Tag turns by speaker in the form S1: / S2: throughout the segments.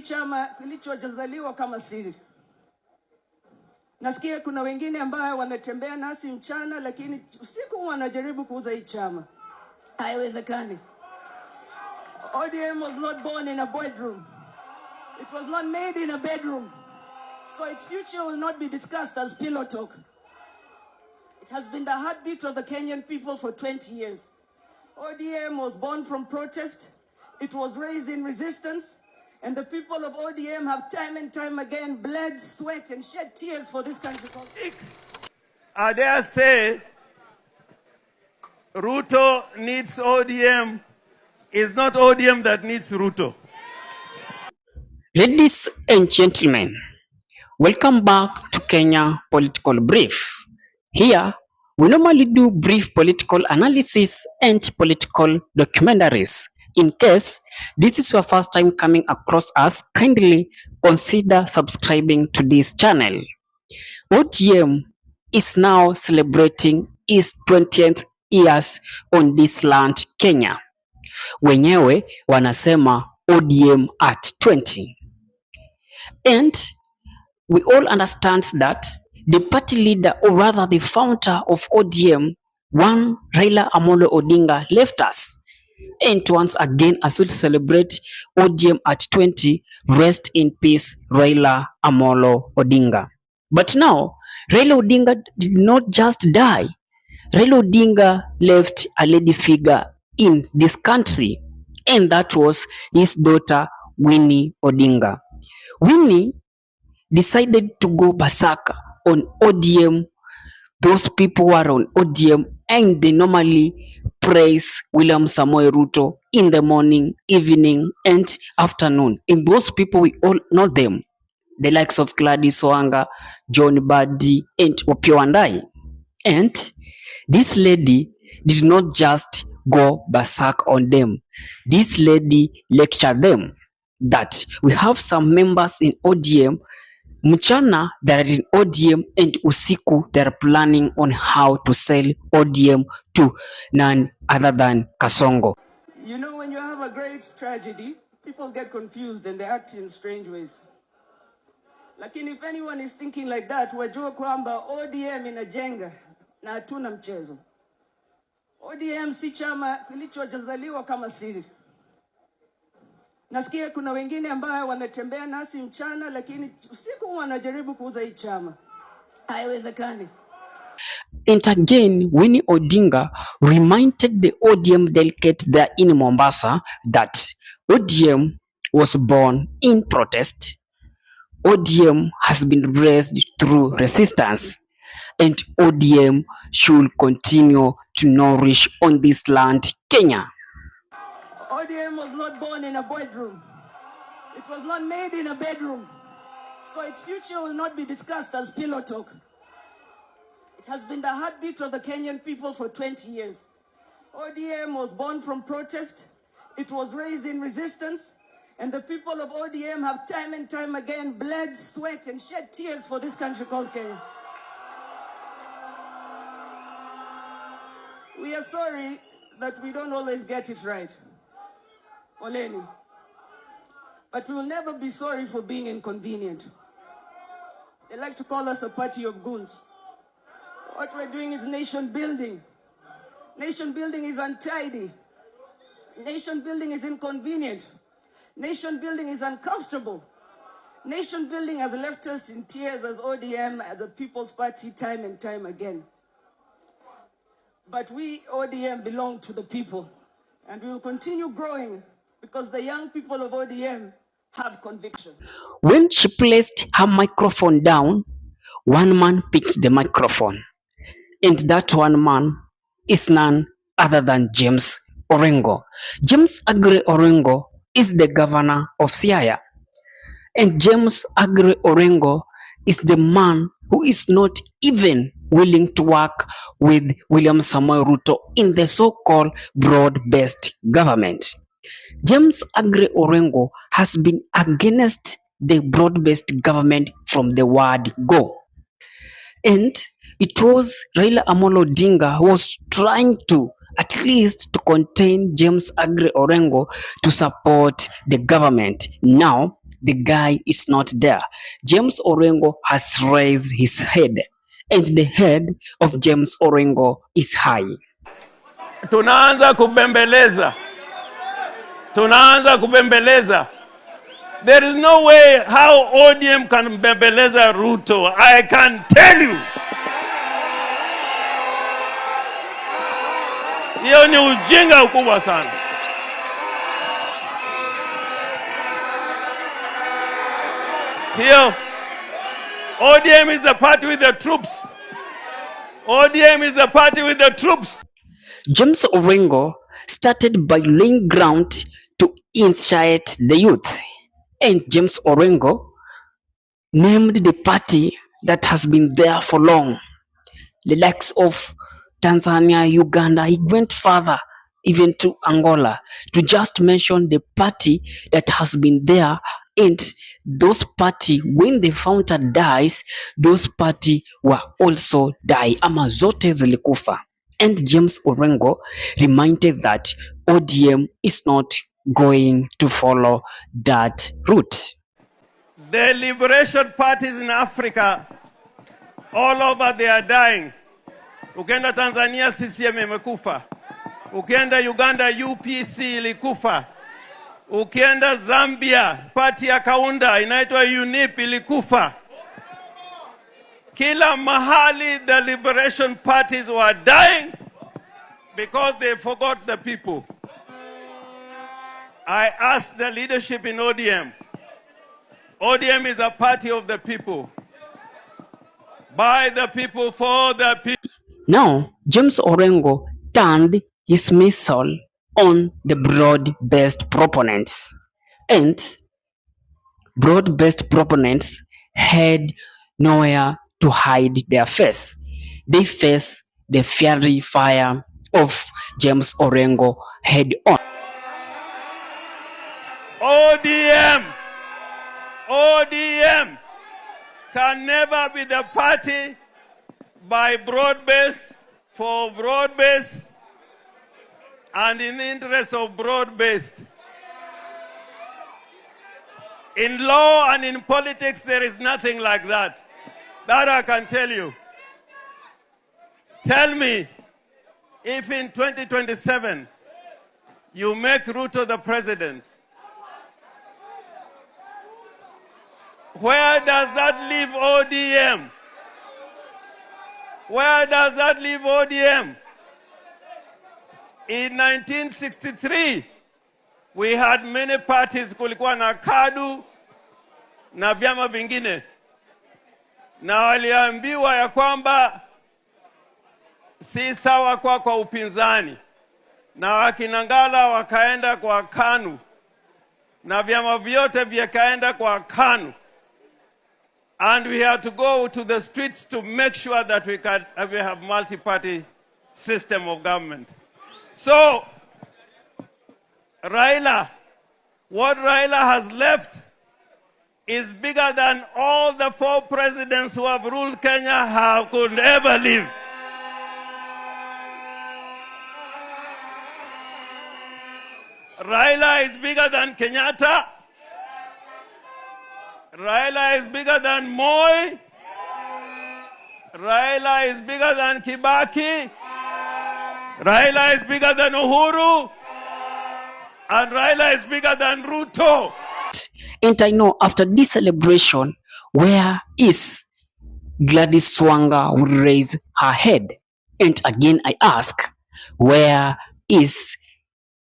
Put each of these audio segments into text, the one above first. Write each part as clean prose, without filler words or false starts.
S1: chama kilichojazaliwa kama siri. Nasikia kuna wengine ambao wanatembea nasi mchana, lakini usiku wanajaribu kuuza hii chama. Haiwezekani. ODM was not born in a bedroom. It was not made in a bedroom. So its future will not be discussed as pillow talk. It has been the heartbeat of the Kenyan people for 20 years. ODM was born from protest. It was raised in resistance. And the people of ODM have time and time again bled, sweat, and shed tears for this country.
S2: I dare say, Ruto needs ODM. It's not ODM that needs Ruto.
S3: Ladies and gentlemen, welcome back to Kenya Political Brief. Here, we normally do brief political analysis and political documentaries. In case this is your first time coming across us, kindly consider subscribing to this channel. ODM is now celebrating its 20th years on this land, Kenya. Wenyewe wanasema ODM at 20. And we all understand that the party leader, or rather the founder of ODM, one Raila Odinga, left us. And once again, as we celebrate ODM at 20, rest in peace, Raila Odinga. But now, Raila Odinga did not just die. Raila Odinga left a lady figure in this country, and that was his daughter, Winnie Odinga. Winnie decided to go berserk on ODM. Those people who are on ODM, and they normally praise William Samoei Ruto in the morning, evening, and afternoon. And those people, we all know them. The likes of Gladys Wanga, John Badi, and Opiyo Wandayi. And this lady did not just go berserk on them. This lady lectured them that we have some members in ODM, mchana they are in ODM, and usiku they are planning on how to sell ODM to none other than Kasongo.
S1: You know, when you have a great tragedy, people get confused and they act in strange ways. Lakini if anyone is thinking like that, wajua kwamba ODM inajenga na hatuna mchezo. ODM si chama kilichojazaliwa kama siri. Nasikia kuna wengine ambao wanatembea nasi mchana, lakini usiku wanajaribu kuuza hii chama. Haiwezekani.
S3: And again, Winnie Odinga reminded the ODM delegate there in Mombasa that ODM was born in protest. ODM has been raised through resistance, and ODM should continue to nourish on this land, Kenya.
S1: ODM was not born in a bedroom. It was not made in a bedroom. So its future will not be discussed as pillow talk. It has been the heartbeat of the Kenyan people for 20 years. ODM was born from protest. It was raised in resistance. And the people of ODM have time and time again bled, sweat, and shed tears for this country called Kenya. We are sorry that we don't always get it right. Oleni. But we will never be sorry for being inconvenient. They like to call us a party of goons. What we're doing is nation building. Nation building is untidy. Nation building is inconvenient. Nation building is uncomfortable. Nation building has left us in tears as ODM, as the People's Party, time and time again. But we, ODM, belong to the people. And we will continue growing because the young people of ODM have conviction.
S3: When she placed her microphone down, one man picked the microphone. And that one man is none other than James Orengo. James Orengo is the governor of Siaya. And James Orengo is the man who is not even willing to work with William Samoei Ruto in the so-called broad-based government. James Orengo has been against the broad-based government from the word go. And it was Raila Odinga who was trying to at least to contain James Orengo to support the government. Now, the guy is not there. James Orengo has raised his head, and the head of James Orengo is high.
S2: Tunaanza kubembeleza. There is no way how ODM can bembeleza Ruto. I can tell you. Hiyo ni ujinga ukubwa sana. Here, ODM is the party with the troops. ODM is the party with the troops.
S3: James Orengo started by laying ground to incite the youth. And James Orengo named the party that has been there for long. The likes of Tanzania, Uganda, he went further, even to Angola, to just mention the party that has been there. And those party, when the founder dies, those party were also die. Ama zote zilikufa. And James Orengo reminded that ODM is not going to follow that route.
S2: The liberation parties in Africa, all over, they are dying. Ukienda Tanzania, CCM imekufa. Ukienda Uganda, UPC ilikufa. Ukienda Zambia, party ya Kaunda inaitwa UNIP ilikufa. Kila mahali the liberation parties were dying because they forgot the people. I asked the leadership in ODM. ODM is a party of the people. By the people, for the people.
S3: Now, James Orengo turned his missile on the broad-based proponents. And broad-based proponents had nowhere to hide their face. They face the fiery fire of James Orengo head on.
S2: ODM can never be the party by broad-based, for broad-based, and in the interest of broad-based. In law and in politics, there is nothing like that. That I can tell you. Tell me, if in 2027 you make Ruto the president, where does that leave ODM? Where does that leave ODM? In 1963, we had many parties, kulikuwa na KADU na vyama vingine. Na waliambiwa ya kwamba si sawa kwa upinzani. Na wakinangala wakaenda kwa KANU. Na vyama vyote vyakaenda kwa KANU. And we had to go to the streets to make sure that we have multi-party system of government. So, Raila, what Raila has left is bigger than all the 4 presidents who have ruled Kenya could ever live. Raila is bigger than Kenyatta. Raila is bigger than Moi. Raila is bigger than Kibaki. Raila is bigger than Uhuru. And Raila is bigger than Ruto.
S3: And I know after this celebration, where is Gladys Wanga will raise her head? And again I ask, where is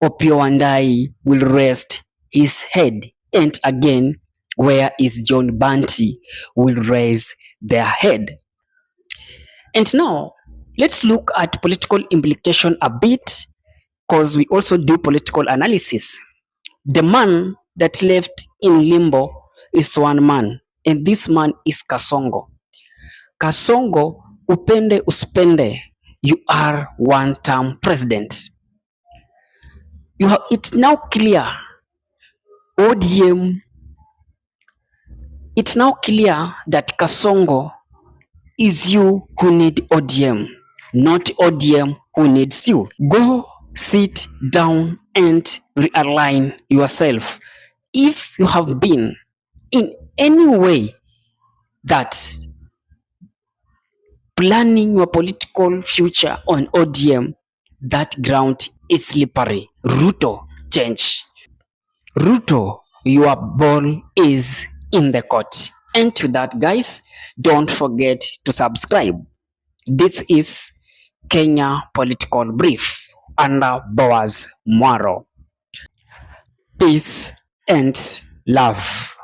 S3: Opiyo Wandayi will rest his head? And again, where is John Banti will raise their head? And now, let's look at political implication a bit, because we also do political analysis. The man that left in limbo is one man, and this man is Kasongo. Kasongo, upende uspende, you are one-term president. It's now clear, ODM, it's now clear that Kasongo is you who need ODM, not ODM who needs you. Go sit down and realign yourself. If you have been in any way that planning your political future on ODM, that ground is slippery. Ruto, change. Ruto, your ball is in the court. And to that, guys, don't forget to subscribe. This is Kenya Political Brief under Boaz Mwaro. Peace and love.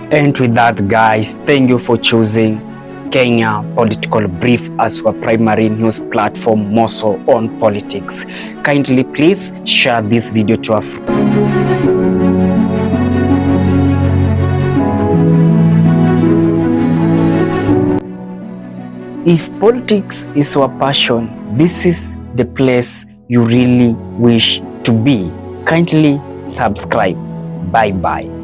S3: And with that, guys, thank you for choosing Kenya Political Brief as your primary news platform, more so on politics. Kindly please share this video to a friend. If politics is your passion, this is the place you really wish to be. Kindly subscribe. Bye bye.